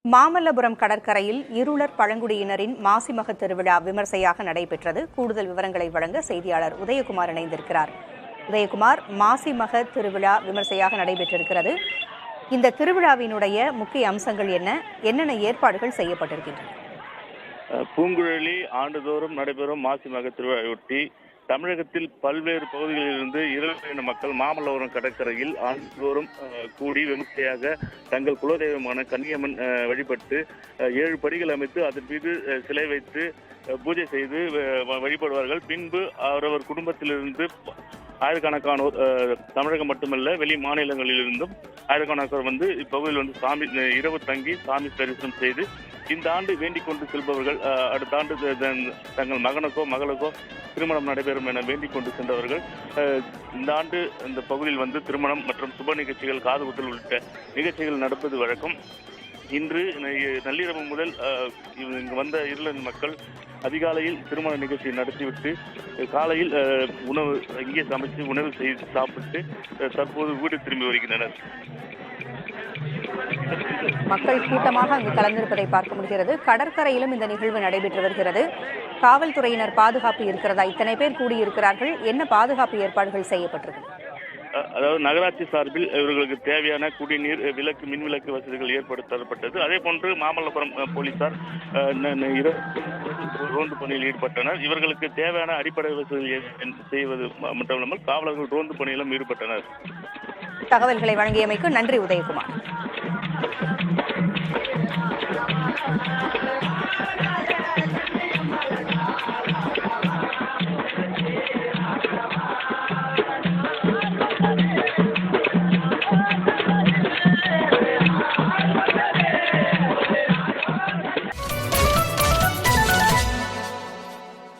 மாமல்லபுரம் கடற்கரையில் இருளர் பழங்குடியினரின் மாசிமக திருவிழா விமர்சையாக நடைபெற்றது. கூடுதல் விவரங்களை வழங்க செய்தியாளர் உதயகுமார் இணைந்திருக்கிறார். உதயகுமார், மாசிமக திருவிழா விமர்சையாக நடைபெற்றிருக்கிறது. இந்த திருவிழாவினுடைய முக்கிய அம்சங்கள் என்னென்ன ஏற்பாடுகள் செய்யப்பட்டிருக்கின்றன? பூங்குழலி ஆண்டுதோறும் நடைபெறும் மாசிமக திருவிழாவையொட்டி தமிழகத்தில் பல்வேறு பகுதிகளிலிருந்து இருளர் மக்கள் மாமல்லபுரம் கடற்கரையில் ஆண்டுதோறும் கூடி விமர்சையாக தங்கள் குலதெய்வமான கன்னியம்மன் வழிபட்டு 7 படிகள் அமைத்து அதன் மீது சிலை வைத்து பூஜை செய்து வழிபடுவார்கள். பின்பு அவரவர் குடும்பத்திலிருந்து ஆயிரக்கணக்கானோர் தமிழகம் மட்டுமல்ல வெளி மாநிலங்களிலிருந்தும் ஆயிரக்கணக்கானோர் வந்து இப்பகுதியில் வந்து சாமி இரவு தங்கி சாமி தரிசனம் செய்து இந்த ஆண்டு வேண்டிக் கொண்டு செல்பவர்கள் அடுத்த ஆண்டு தங்கள் மகனுக்கோ மகளுக்கோ திருமணம் நடைபெறும் என வேண்டிக் கொண்டு சென்றவர்கள் இந்த ஆண்டு இந்த பகுதியில் வந்து திருமணம் மற்றும் சுப நிகழ்ச்சிகள், காதுகுத்தல் உள்ளிட்ட நிகழ்ச்சிகள் நடப்பது வழக்கம். இன்று நள்ளிரவு முதல் இங்கு வந்த இருளர் மக்கள் அதிகாலையில் திருமண நிகழ்ச்சியை நடத்திவிட்டு காலையில் உணவு இங்கே சமைத்து உணவு செய்து சாப்பிட்டு தற்போது வீடு திரும்பி வருகின்றனர். மக்கள் கூட்டமாக அங்கு கலந்திருப்பதை பார்க்க முடிகிறது. கடற்கரையிலும் இந்த நிகழ்வு நடைபெற்று வருகிறது. காவல்துறையினர் பாதுகாப்பு இருக்கிறதா? இத்தனை பேர் கூடியிருக்கிறார்கள், என்ன பாதுகாப்பு ஏற்பாடுகள் செய்யப்பட்டிருக்கு? அதாவது நகராட்சி சார்பில் இவர்களுக்கு தேவையான குடிநீர், விளக்கு, மின் விளக்கு வசதிகள் ஏற்படுத்தப்பட்டது. அதே போன்று மாமல்லபுரம் போலீசார் ரோந்து பணியில் ஈடுபட்டனர். இவர்களுக்கு தேவையான அடிப்படை வசதிகள் செய்வது மட்டுமல்லாமல் காவலர்கள் ரோந்து பணியிலும் ஈடுபட்டனர். தகவல்களை வழங்கியமைக்கு நன்றி உதயகுமார்.